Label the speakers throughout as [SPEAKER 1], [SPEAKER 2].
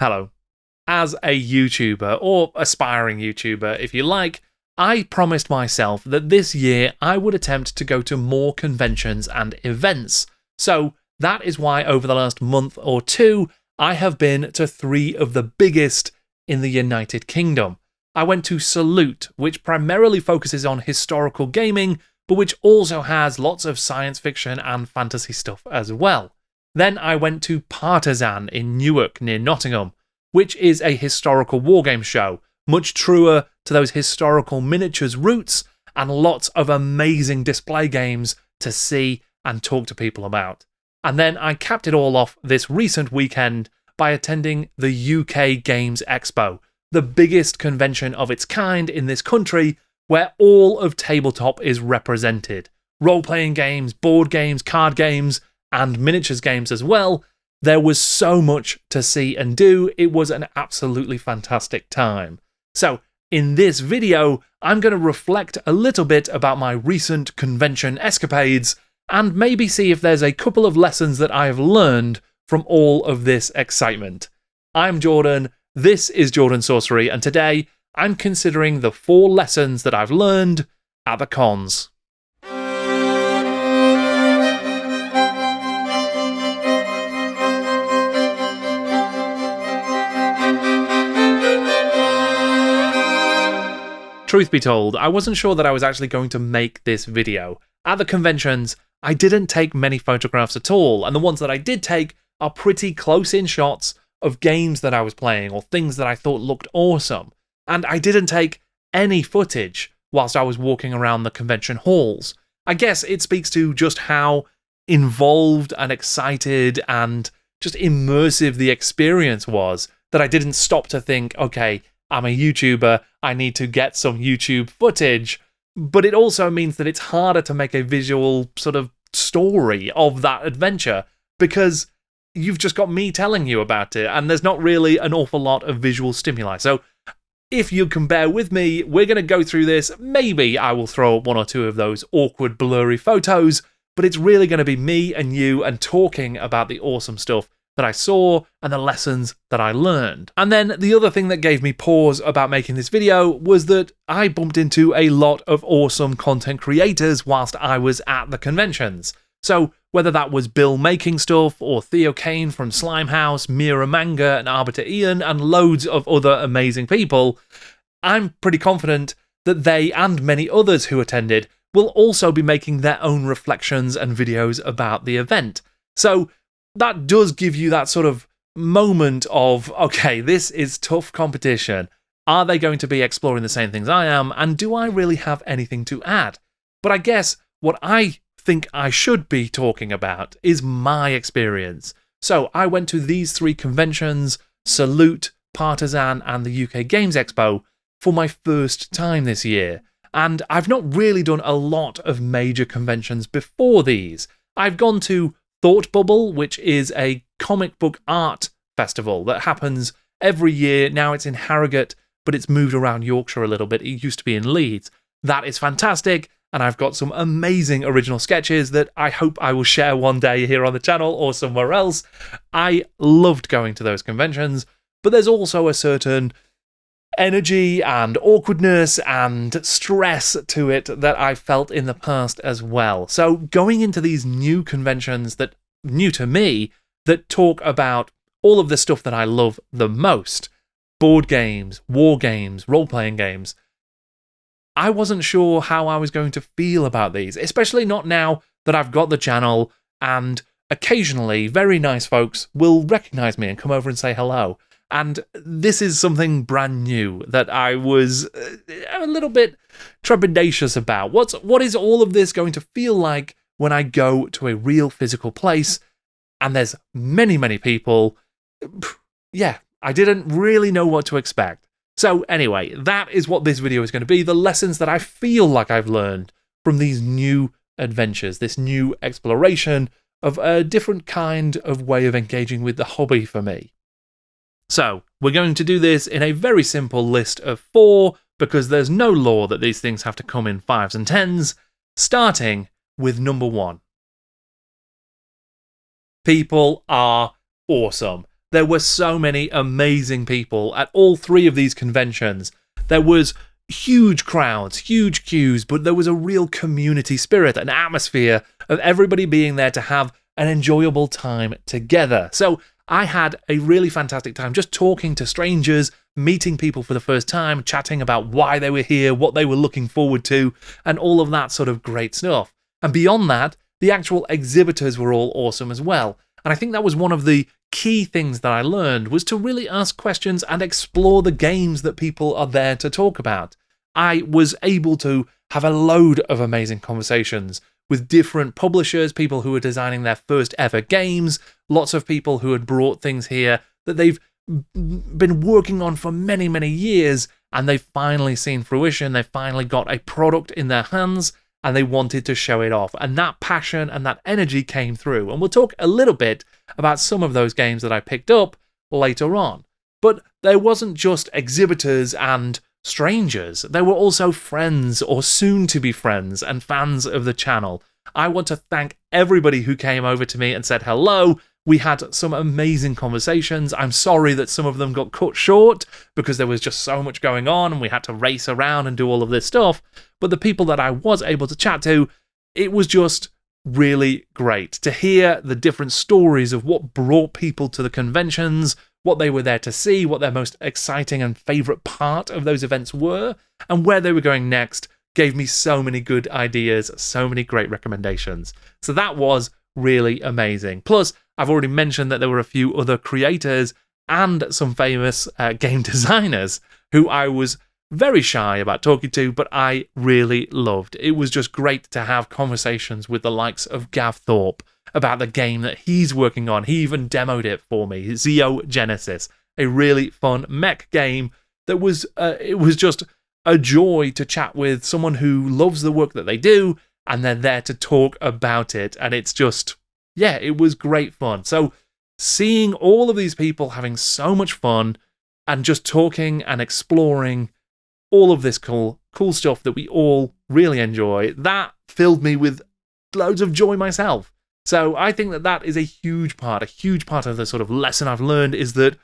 [SPEAKER 1] Hello. As a YouTuber, or aspiring YouTuber if you like, I promised myself that this year I would attempt to go to more conventions and events. So that is why over the last month or two, I have been to 3 of the biggest in the United Kingdom. I went to Salute, which primarily focuses on historical gaming, but which also has lots of science fiction and fantasy stuff as well. Then I went to Partizan in Newark, near Nottingham, which is a historical wargame show, much truer to those historical miniatures roots, and lots of amazing display games to see and talk to people about. And then I capped it all off this recent weekend by attending the UK Games Expo, the biggest convention of its kind in this country, where all of tabletop is represented. Role-playing games, board games, card games, and miniatures games as well. There was so much to see and do. It was an absolutely fantastic time. So, in this video, I'm going to reflect a little bit about my recent convention escapades and maybe see if there's a couple of lessons that I have learned from all of this excitement. I'm Jordan, this is Jordan Sorcery, and today I'm considering the 4 lessons that I've learned at the cons. Truth be told, I wasn't sure that I was actually going to make this video. At the conventions, I didn't take many photographs at all, and the ones that I did take are pretty close-in shots of games that I was playing or things that I thought looked awesome. And I didn't take any footage whilst I was walking around the convention halls. I guess it speaks to just how involved and excited and just immersive the experience was that I didn't stop to think, okay, I'm a YouTuber, I need to get some YouTube footage, but it also means that it's harder to make a visual sort of story of that adventure because you've just got me telling you about it and there's not really an awful lot of visual stimuli. So if you can bear with me, we're going to go through this. Maybe I will throw up 1 or 2 of those awkward blurry photos, but it's really going to be me and you and talking about the awesome stuff that I saw and the lessons that I learned. And then the other thing that gave me pause about making this video was that I bumped into a lot of awesome content creators whilst I was at the conventions. So whether that was Bill making stuff or Theo Kane from Slimehouse, Mira Manga and Arbiter Ian and loads of other amazing people, I'm pretty confident that they and many others who attended will also be making their own reflections and videos about the event. So that does give you that sort of moment of, okay, this is tough competition. Are they going to be exploring the same things I am? And do I really have anything to add? But I guess what I think I should be talking about is my experience. So I went to these 3 conventions, Salute, Partizan, and the UK Games Expo, for my first time this year. And I've not really done a lot of major conventions before these. I've gone to Thought Bubble, which is a comic book art festival that happens every year. Now it's in Harrogate, but it's moved around Yorkshire a little bit. It used to be in Leeds. That is fantastic, and I've got some amazing original sketches that I hope I will share one day here on the channel or somewhere else. I loved going to those conventions, but there's also a certain energy and awkwardness and stress to it that I felt in the past as well. So going into these new conventions that new to me that talk about all of the stuff that I love the most, board games, war games, role-playing games, I wasn't sure how I was going to feel about these, especially not now that I've got the channel and occasionally very nice folks will recognize me and come over and say hello. And this is something brand new that I was a little bit trepidatious about. What is all of this going to feel like when I go to a real physical place and there's many, many people? Yeah, I didn't really know what to expect. So anyway, that is what this video is going to be, the lessons that I feel like I've learned from these new adventures, this new exploration of a different kind of way of engaging with the hobby for me. So, we're going to do this in a very simple list of 4, because there's no law that these things have to come in 5s and 10s, starting with number 1. People are awesome. There were so many amazing people at all three of these conventions. There was huge crowds, huge queues, but there was a real community spirit, an atmosphere of everybody being there to have an enjoyable time together. So I had a really fantastic time just talking to strangers, meeting people for the first time, chatting about why they were here, what they were looking forward to, and all of that sort of great stuff. And beyond that, the actual exhibitors were all awesome as well. And I think that was one of the key things that I learned, was to really ask questions and explore the games that people are there to talk about. I was able to have a load of amazing conversations with different publishers, people who were designing their first ever games, lots of people who had brought things here that they've been working on for many, many years, and they've finally seen fruition. They finally got a product in their hands, and they wanted to show it off. And that passion and that energy came through. And we'll talk a little bit about some of those games that I picked up later on. But there wasn't just exhibitors and strangers. There were also friends, or soon-to-be friends, and fans of the channel. I want to thank everybody who came over to me and said hello. We had some amazing conversations. I'm sorry that some of them got cut short because there was just so much going on and we had to race around and do all of this stuff. But the people that I was able to chat to, it was just really great to hear the different stories of what brought people to the conventions, what they were there to see, what their most exciting and favourite part of those events were, and where they were going next. Gave me so many good ideas, so many great recommendations. So that was really amazing. Plus, I've already mentioned that there were a few other creators and some famous game designers who I was very shy about talking to, but I really loved. It was just great to have conversations with the likes of Gav Thorpe about the game that he's working on. He even demoed it for me, Zeo Genesis, a really fun mech game that was, it was just a joy to chat with someone who loves the work that they do, and they're there to talk about it. And it's just, yeah, it was great fun. So seeing all of these people having so much fun and just talking and exploring all of this cool stuff that we all really enjoy, that filled me with loads of joy myself. So I think that that is a huge part of the sort of lesson I've learned, is that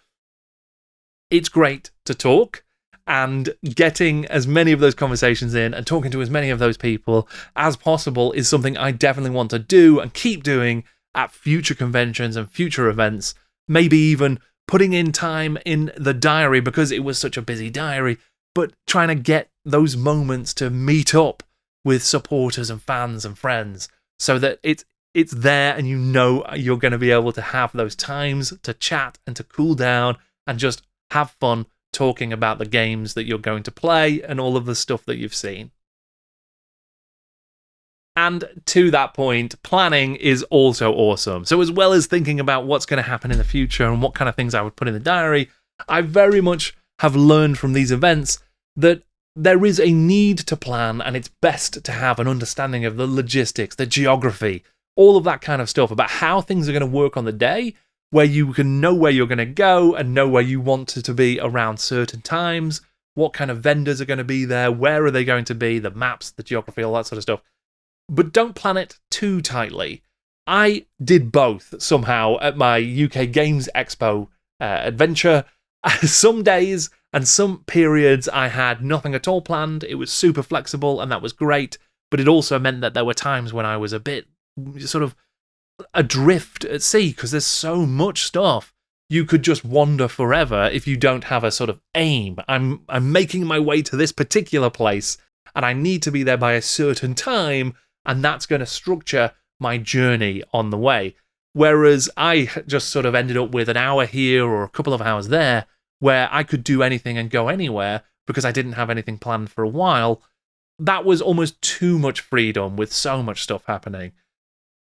[SPEAKER 1] it's great to talk, and getting as many of those conversations in and talking to as many of those people as possible is something I definitely want to do and keep doing at future conventions and future events. Maybe even putting in time in the diary, because it was such a busy diary, but trying to get those moments to meet up with supporters and fans and friends so that it's there and you know you're going to be able to have those times to chat and to cool down and just have fun talking about the games that you're going to play and all of the stuff that you've seen. And to that point, planning is also awesome. So as well as thinking about what's going to happen in the future and what kind of things I would put in the diary, I very much have learned from these events that there is a need to plan, and it's best to have an understanding of the logistics, the geography, all of that kind of stuff about how things are going to work on the day, where you can know where you're going to go and know where you want to be around certain times, what kind of vendors are going to be there, where are they going to be, the maps, the geography, all that sort of stuff. But don't plan it too tightly. I did both somehow at my UK Games Expo adventure. Some days and some periods I had nothing at all planned. It was super flexible and that was great, but it also meant that there were times when I was a bit sort of adrift at sea because there's so much stuff. You could just wander forever if you don't have a sort of aim. I'm making my way to this particular place and I need to be there by a certain time, and that's going to structure my journey on the way. Whereas I just sort of ended up with an hour here or a couple of hours there where I could do anything and go anywhere because I didn't have anything planned for a while. That was almost too much freedom with so much stuff happening.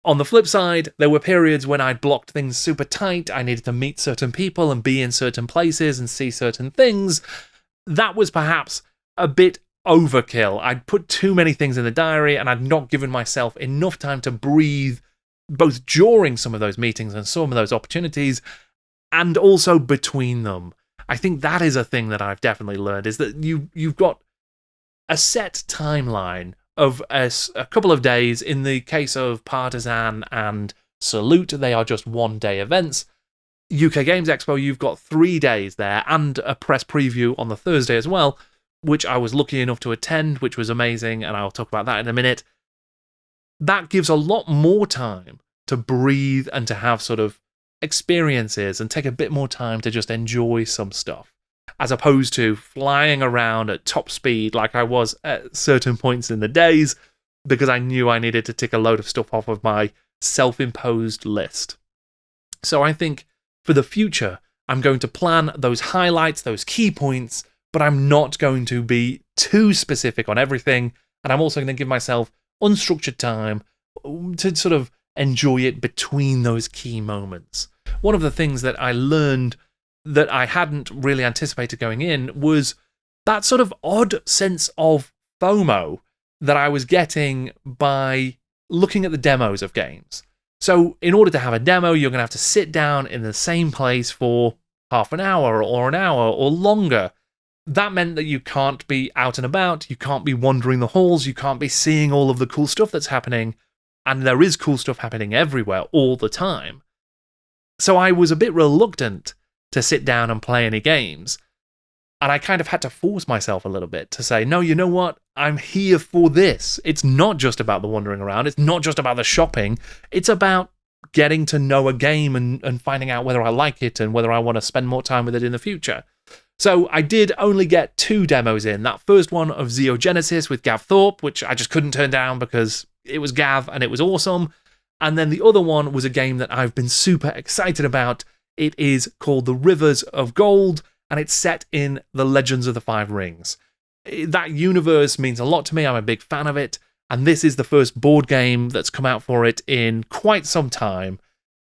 [SPEAKER 1] On the flip side, there were periods when I'd blocked things super tight. I needed to meet certain people and be in certain places and see certain things. That was perhaps a bit overkill. I'd put too many things in the diary and I'd not given myself enough time to breathe, both during some of those meetings and some of those opportunities, and also between them. I think that is a thing that I've definitely learned, is that you've got a set timeline of a couple of days. In the case of Partizan and Salute, they are just one-day events. UK Games Expo, you've got 3 days there and a press preview on the Thursday as well, which I was lucky enough to attend, which was amazing, and I'll talk about that in a minute. That gives a lot more time to breathe and to have sort of experiences and take a bit more time to just enjoy some stuff, as opposed to flying around at top speed like I was at certain points in the days, because I knew I needed to tick a load of stuff off of my self-imposed list. So I think for the future, I'm going to plan those highlights, those key points, but I'm not going to be too specific on everything, and I'm also going to give myself unstructured time to sort of enjoy it between those key moments. One of the things that I learned that I hadn't really anticipated going in was that sort of odd sense of FOMO that I was getting by looking at the demos of games. So in order to have a demo, you're going to have to sit down in the same place for half an hour or longer. That meant that you can't be out and about, you can't be wandering the halls, you can't be seeing all of the cool stuff that's happening, and there is cool stuff happening everywhere all the time. So I was a bit reluctant to sit down and play any games, and I kind of had to force myself a little bit to say, no, you know what? I'm here for this. It's not just about the wandering around. It's not just about the shopping. It's about getting to know a game and finding out whether I like it and whether I want to spend more time with it in the future. So I did only get 2 demos in. That first one of Zeo Genesis with Gav Thorpe, which I just couldn't turn down because it was Gav and it was awesome. And then the other one was a game that I've been super excited about. It is called The Rivers of Gold, and it's set in the Legends of the Five Rings. That universe means a lot to me. I'm a big fan of it, and this is the first board game that's come out for it in quite some time,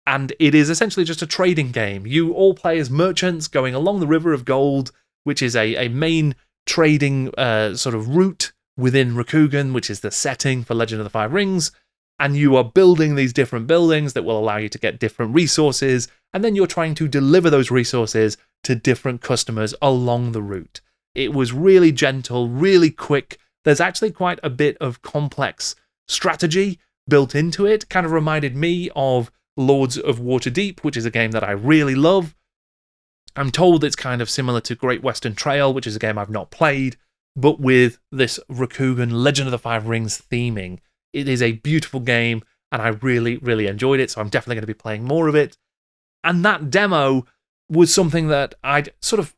[SPEAKER 1] and it is essentially just a trading game. You all play as merchants going along the River of Gold, which is a main trading sort of route within Rokugan, which is the setting for Legend of the Five Rings, and you are building these different buildings that will allow you to get different resources, and then you're trying to deliver those resources to different customers along the route. It was really gentle, really quick. There's actually quite a bit of complex strategy built into it. Kind of reminded me of Lords of Waterdeep, which is a game that I really love. I'm told it's kind of similar to Great Western Trail, which is a game I've not played, but with this Rokugan Legend of the Five Rings theming. It is a beautiful game, and I really, really enjoyed it, so I'm definitely going to be playing more of it. And that demo was something that I'd sort of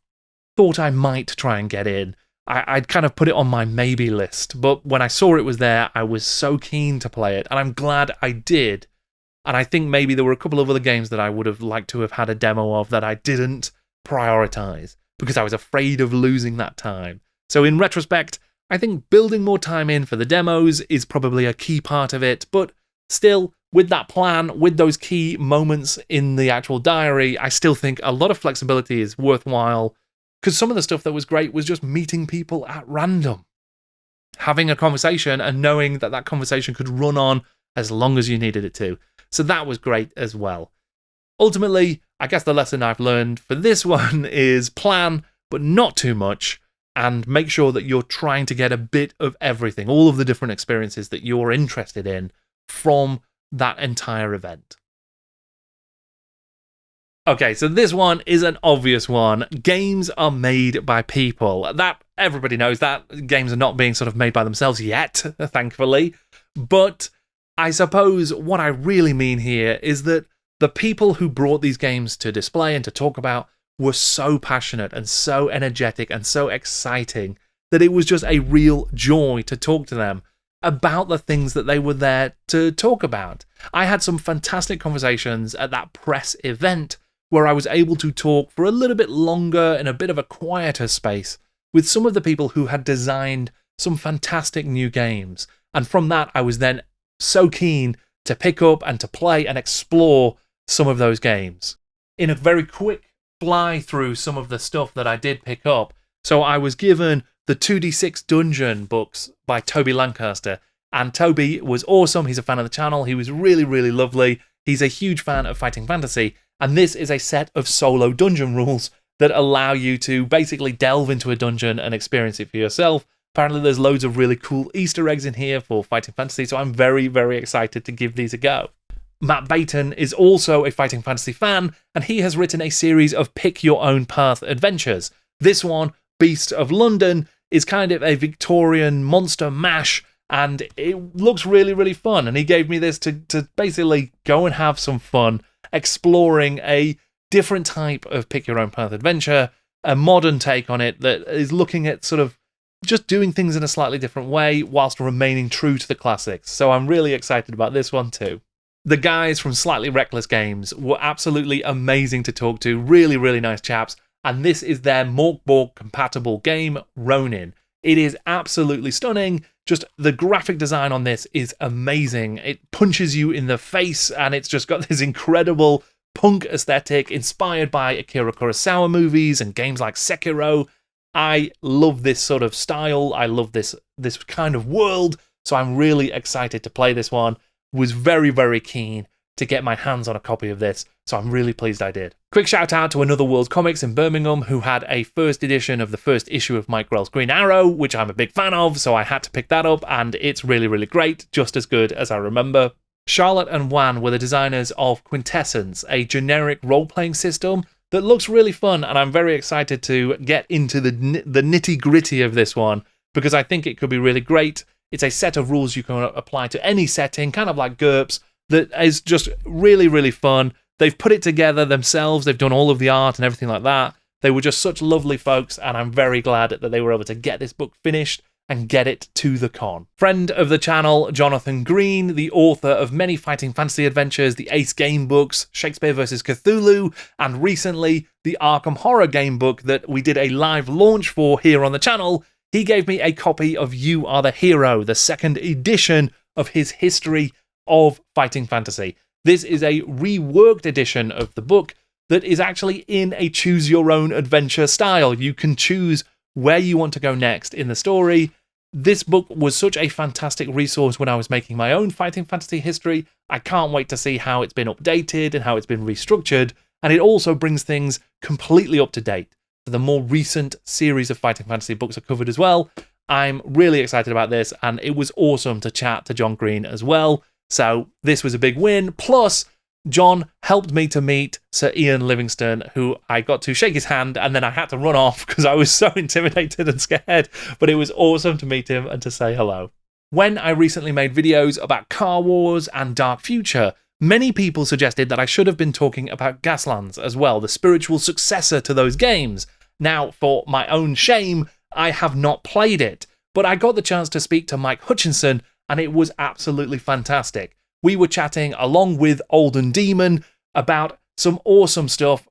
[SPEAKER 1] thought I might try and get in. I'd kind of put it on my maybe list, but when I saw it was there, I was so keen to play it, and I'm glad I did. And I think maybe there were a couple of other games that I would have liked to have had a demo of that I didn't prioritize because I was afraid of losing that time. So in retrospect, I think building more time in for the demos is probably a key part of it, but still, with that plan, with those key moments in the actual diary, I still think a lot of flexibility is worthwhile, because some of the stuff that was great was just meeting people at random, having a conversation and knowing that that conversation could run on as long as you needed it to. So that was great as well. Ultimately, I guess the lesson I've learned for this one is plan, but not too much, and make sure that you're trying to get a bit of everything, all of the different experiences that you're interested in from that entire event. Okay, so this one is an obvious one. Games are made by people. That everybody knows that. Games are not being sort of made by themselves yet, thankfully. But I suppose what I really mean here is that the people who brought these games to display and to talk about were so passionate and so energetic and so exciting that it was just a real joy to talk to them about the things that they were there to talk about. I had some fantastic conversations at that press event where I was able to talk for a little bit longer in a bit of a quieter space with some of the people who had designed some fantastic new games. And from that, I was then so keen to pick up and to play and explore some of those games. In a very quick fly through some of the stuff that I did pick up, so I was given the 2D6 Dungeon books by Toby Lancaster, and Toby was awesome. He's a fan of the channel. He was really, really lovely. He's a huge fan of fighting fantasy, and this is a set of solo dungeon rules that allow you to basically delve into a dungeon and experience it for yourself. Apparently there's loads of really cool Easter eggs in here for fighting fantasy, so I'm very, very excited to give these a go. Matt Beighton is also a Fighting Fantasy fan, and he has written a series of Pick Your Own Path adventures. This one, Beast of London, is kind of a Victorian monster mash, and it looks really, really fun. And he gave me this to basically go and have some fun exploring a different type of Pick Your Own Path adventure, a modern take on it that is looking at sort of just doing things in a slightly different way whilst remaining true to the classics. So I'm really excited about this one too. The guys from Slightly Reckless Games were absolutely amazing to talk to, really, really nice chaps, and this is their Morkborg compatible game, Ronin. It is absolutely stunning. Just the graphic design on this is amazing. It punches you in the face, and it's just got this incredible punk aesthetic inspired by Akira Kurosawa movies and games like Sekiro. I love this sort of style. I love this kind of world, so I'm really excited to play this one. Was very, very keen to get my hands on a copy of this, so I'm really pleased I did. Quick shout out to Another World Comics in Birmingham, who had a first edition of the first issue of Mike Grell's Green Arrow, which I'm a big fan of, so I had to pick that up, and it's really, really great, just as good as I remember. Charlotte and Juan were the designers of Quitessence, a generic role-playing system that looks really fun, and I'm very excited to get into the nitty-gritty of this one, because I think it could be really great. It's a set of rules you can apply to any setting, kind of like GURPS, that is just really, really fun. They've put it together themselves, they've done all of the art and everything like that. They were just such lovely folks, and I'm very glad that they were able to get this book finished and get it to the con. Friend of the channel, Jonathan Green, the author of many Fighting Fantasy adventures, the Ace game books, Shakespeare vs. Cthulhu, and recently the Arkham Horror game book that we did a live launch for here on the channel. He gave me a copy of You Are the Hero, the second edition of his history of Fighting Fantasy. This is a reworked edition of the book that is actually in a choose-your-own-adventure style. You can choose where you want to go next in the story. This book was such a fantastic resource when I was making my own Fighting Fantasy history. I can't wait to see how it's been updated and how it's been restructured, and it also brings things completely up to date. The more recent series of Fighting Fantasy books are covered as well. I'm really excited about this, and it was awesome to chat to John Green as well. So this was a big win. Plus, John helped me to meet Sir Ian Livingston, who I got to shake his hand, and then I had to run off because I was so intimidated and scared. But it was awesome to meet him and to say hello. When I recently made videos about Car Wars and Dark Future, many people suggested that I should have been talking about Gaslands as well, the spiritual successor to those games. Now, for my own shame, I have not played it, but I got the chance to speak to Mike Hutchinson, and it was absolutely fantastic. We were chatting along with Olden Demon about some awesome stuff,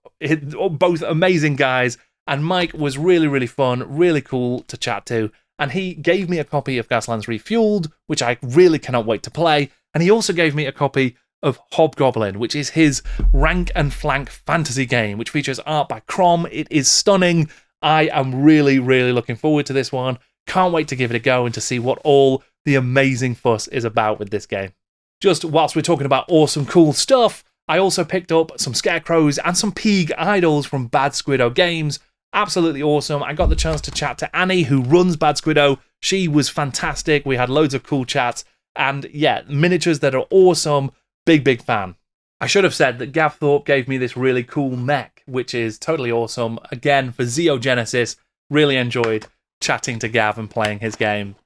[SPEAKER 1] both amazing guys, and Mike was really, really fun, really cool to chat to, and he gave me a copy of Gaslands Refueled, which I really cannot wait to play, and he also gave me a copy of Hobgoblin, which is his rank and flank fantasy game, which features art by Crom. It is stunning. I am really, really looking forward to this one. Can't wait to give it a go and to see what all the amazing fuss is about with this game. Just whilst we're talking about awesome, cool stuff, I also picked up some Scarecrows and some Peeg Idols from Bad Squiddo Games. Absolutely awesome. I got the chance to chat to Annie, who runs Bad Squiddo. She was fantastic. We had loads of cool chats. And yeah, miniatures that are awesome. Big, big fan. I should have said that Gav Thorpe gave me this really cool mech, which is totally awesome. Again, for Zeo Genesis, really enjoyed chatting to Gav and playing his game.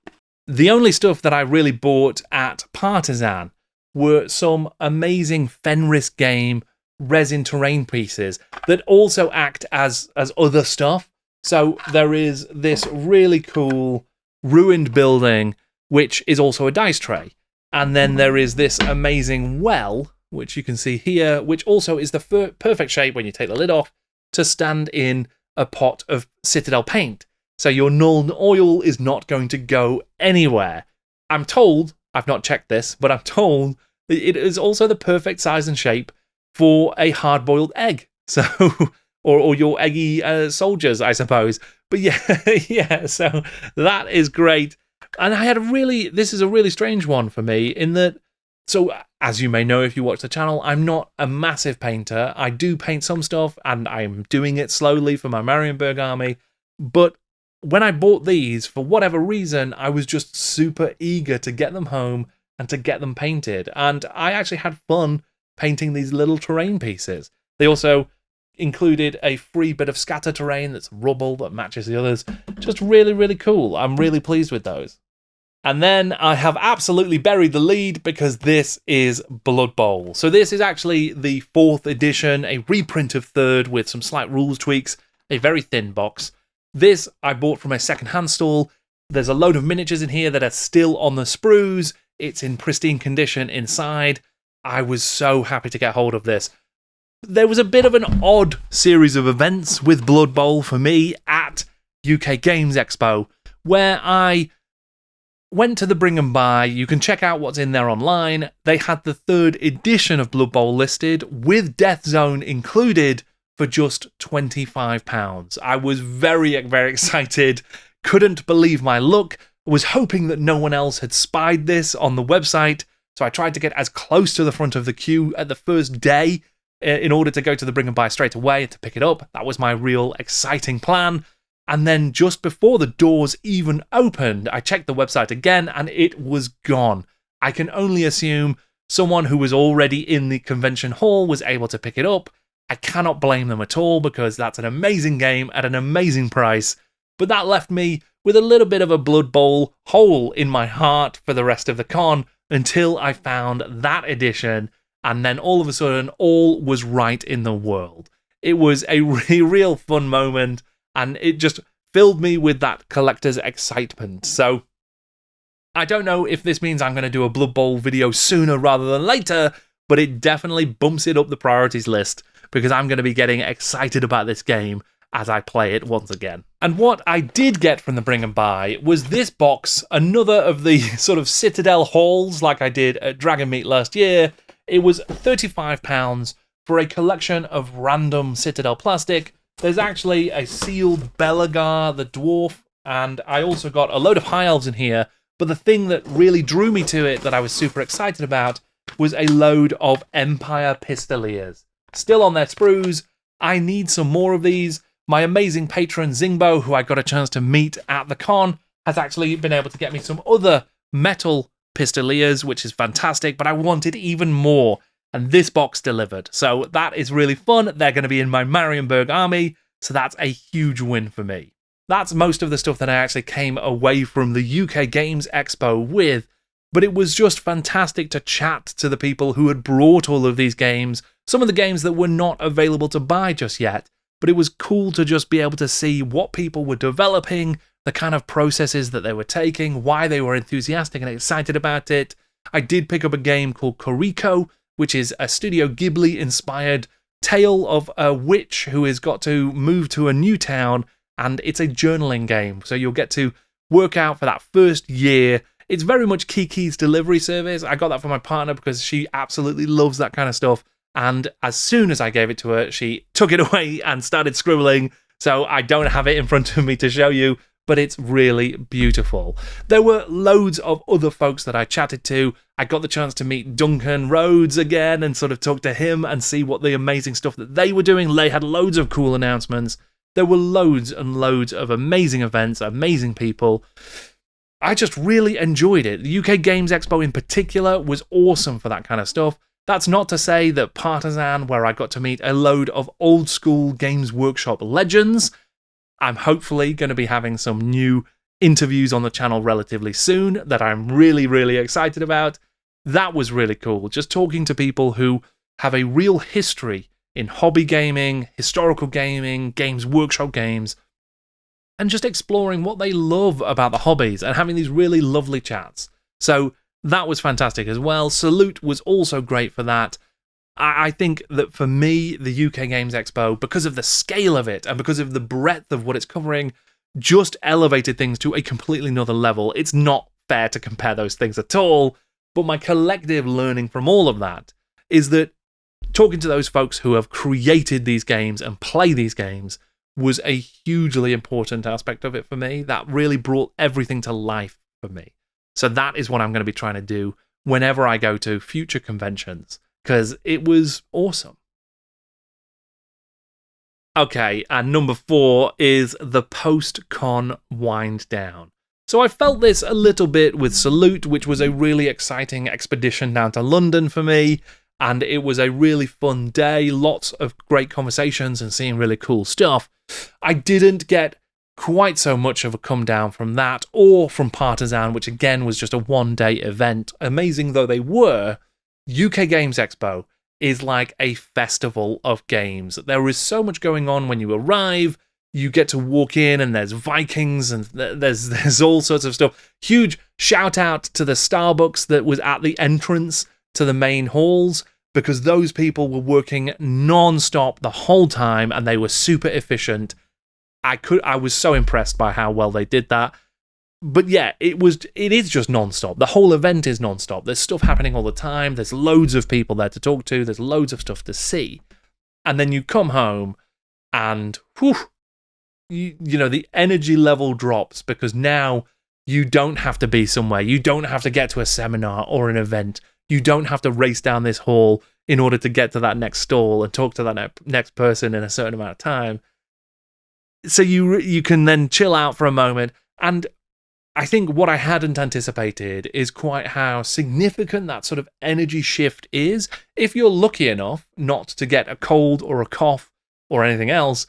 [SPEAKER 1] The only stuff that I really bought at Partizan were some amazing Fenris game resin terrain pieces that also act as other stuff. So there is this really cool ruined building, which is also a dice tray. And then there is this amazing well, which you can see here, which also is the perfect shape when you take the lid off to stand in a pot of Citadel paint. So your Nuln oil is not going to go anywhere. I'm told, I've not checked this, but I'm told that it is also the perfect size and shape for a hard-boiled egg. So, or your eggy soldiers, I suppose. But yeah, so that is great. And this is a really strange one for me in that, so as you may know if you watch the channel, I'm not a massive painter. I do paint some stuff and I'm doing it slowly for my Marienburg army. But when I bought these, for whatever reason, I was just super eager to get them home and to get them painted. And I actually had fun painting these little terrain pieces. They also included a free bit of scatter terrain that's rubble that matches the others. Just really, really cool. I'm really pleased with those. And then I have absolutely buried the lead because this is Blood Bowl. So this is actually the 4th edition, a reprint of 3rd with some slight rules tweaks, a very thin box. This I bought from a second-hand stall. There's a load of miniatures in here that are still on the sprues. It's in pristine condition inside. I was so happy to get hold of this. There was a bit of an odd series of events with Blood Bowl for me at UK Games Expo, where I went to the Bring and Buy. You can check out what's in there online. They had the 3rd edition of Blood Bowl listed with Death Zone included for just £25. I was very, very excited. Couldn't believe my luck. Was hoping that no one else had spied this on the website. So I tried to get as close to the front of the queue at the first day in order to go to the Bring and Buy straight away and to pick it up. That was my real exciting plan. And then just before the doors even opened, I checked the website again and it was gone. I can only assume someone who was already in the convention hall was able to pick it up. I cannot blame them at all because that's an amazing game at an amazing price. But that left me with a little bit of a Blood Bowl hole in my heart for the rest of the con until I found that edition. And then all of a sudden, all was right in the world. It was a real fun moment. And it just filled me with that collector's excitement. So I don't know if this means I'm going to do a Blood Bowl video sooner rather than later, but it definitely bumps it up the priorities list because I'm going to be getting excited about this game as I play it once again. And what I did get from the Bring and Buy was this box, another of the sort of Citadel hauls like I did at Dragon Meet last year. It was £35 for a collection of random Citadel plastic. There's actually a sealed Belagar, the dwarf, and I also got a load of high elves in here, but the thing that really drew me to it that I was super excited about was a load of Empire Pistoliers. Still on their sprues. I need some more of these. My amazing patron Zingbo, who I got a chance to meet at the con, has actually been able to get me some other metal Pistoliers, which is fantastic, but I wanted even more. And this box delivered. So that is really fun. They're going to be in my Marienburg army. So that's a huge win for me. That's most of the stuff that I actually came away from the UK Games Expo with. But it was just fantastic to chat to the people who had brought all of these games. Some of the games that were not available to buy just yet. But it was cool to just be able to see what people were developing, the kind of processes that they were taking, why they were enthusiastic and excited about it. I did pick up a game called Koriko, which is a Studio Ghibli-inspired tale of a witch who has got to move to a new town, and it's a journaling game. So you'll get to work out for that first year. It's very much Kiki's delivery service. I got that from my partner because she absolutely loves that kind of stuff. And as soon as I gave it to her, she took it away and started scribbling. So I don't have it in front of me to show you, but it's really beautiful. There were loads of other folks that I chatted to. I got the chance to meet Duncan Rhodes again and sort of talk to him and see what the amazing stuff that they were doing. They had loads of cool announcements. There were loads and loads of amazing events, amazing people. I just really enjoyed it. The UK Games Expo in particular was awesome for that kind of stuff. That's not to say that Partizan, where I got to meet a load of old school Games Workshop legends, I'm hopefully going to be having some new interviews on the channel relatively soon that I'm really, really excited about. That was really cool. Just talking to people who have a real history in hobby gaming, historical gaming, Games Workshop games, and just exploring what they love about the hobbies and having these really lovely chats. So that was fantastic as well. Salute was also great for that. I think that for me, the UK Games Expo, because of the scale of it and because of the breadth of what it's covering, just elevated things to a completely another level. It's not fair to compare those things at all, but my collective learning from all of that is that talking to those folks who have created these games and play these games was a hugely important aspect of it for me. That really brought everything to life for me. So that is what I'm going to be trying to do whenever I go to future conventions, because it was awesome. Okay, and number 4 is the post-con wind down. So I felt this a little bit with Salute, which was a really exciting expedition down to London for me. and it was a really fun day, lots of great conversations and seeing really cool stuff. I didn't get quite so much of a come down from that or from Partizan, which again was just a one-day event. Amazing though they were, UK Games Expo is like a festival of games. There is so much going on when you arrive. You get to walk in and there's Vikings and there's all sorts of stuff. Huge shout out to the Starbucks that was at the entrance to the main halls, because those people were working non-stop the whole time and they were super efficient. I was so impressed by how well they did that. But yeah, it is just non-stop. The whole event is non-stop. There's stuff happening all the time. There's loads of people there to talk to. There's loads of stuff to see. And then you come home and whew, you know, the energy level drops, because now you don't have to be somewhere. You don't have to get to a seminar or an event. You don't have to race down this hall in order to get to that next stall and talk to that next person in a certain amount of time. So you can then chill out for a moment. And I think what I hadn't anticipated is quite how significant that sort of energy shift is. If you're lucky enough not to get a cold or a cough or anything else,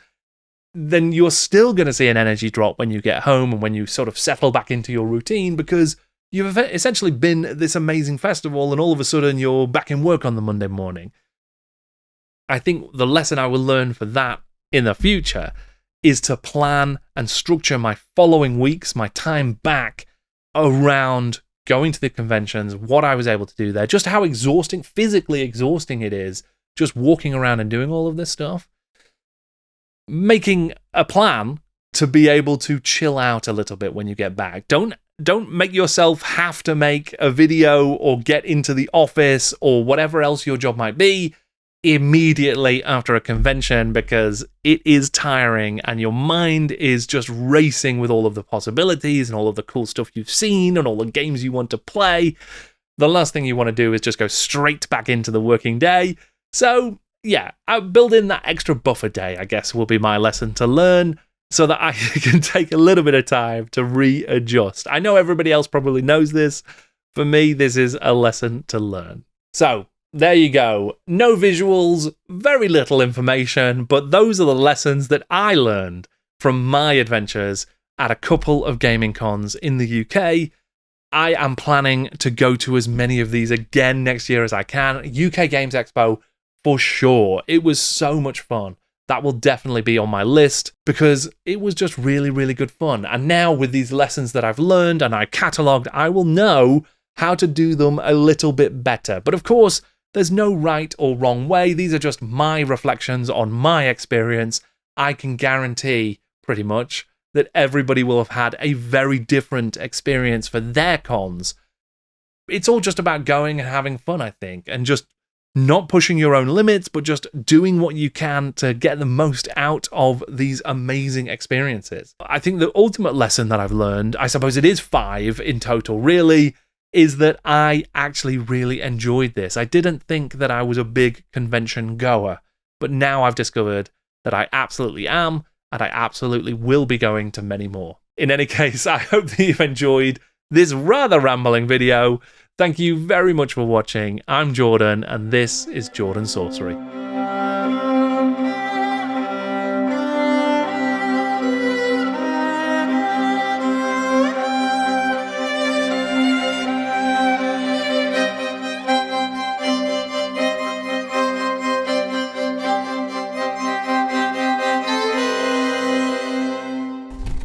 [SPEAKER 1] then you're still going to see an energy drop when you get home and when you sort of settle back into your routine, because you've essentially been at this amazing festival and all of a sudden you're back in work on the Monday morning. I think the lesson I will learn for that in the future is to plan and structure my following weeks, my time back around going to the conventions, what I was able to do there, just how exhausting, physically exhausting it is, just walking around and doing all of this stuff. Making a plan to be able to chill out a little bit when you get back. Don't make yourself have to make a video or get into the office or whatever else your job might be immediately after a convention, because it is tiring and your mind is just racing with all of the possibilities and all of the cool stuff you've seen and all the games you want to play. The last thing you want to do is just go straight back into the working day. So yeah, build in that extra buffer day, I guess, will be my lesson to learn, so that I can take a little bit of time to readjust. I know everybody else probably knows this. For me, this is a lesson to learn. So there you go. No visuals, very little information, but those are the lessons that I learned from my adventures at a couple of gaming cons in the UK. I am planning to go to as many of these again next year as I can. UK Games Expo, for sure. It was so much fun. That will definitely be on my list, because it was just really, really good fun. And now with these lessons that I've learned and I catalogued, I will know how to do them a little bit better. But of course, there's no right or wrong way. These are just my reflections on my experience. I can guarantee pretty much that everybody will have had a very different experience for their cons. It's all just about going and having fun, I think, and just not pushing your own limits, but just doing what you can to get the most out of these amazing experiences. I think the ultimate lesson that I've learned, I suppose it is 5 in total really, is that I actually really enjoyed this. I didn't think that I was a big convention goer, but now I've discovered that I absolutely am, and I absolutely will be going to many more. In any case, I hope that you've enjoyed this rather rambling video. Thank you very much for watching. I'm Jordan, and this is Jordan Sorcery.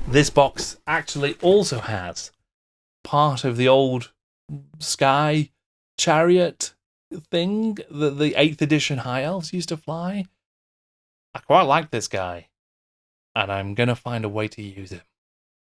[SPEAKER 1] This box actually also has part of the old sky chariot thing that the 8th edition High Elves used to fly. I quite like this guy, and I'm going to find a way to use him.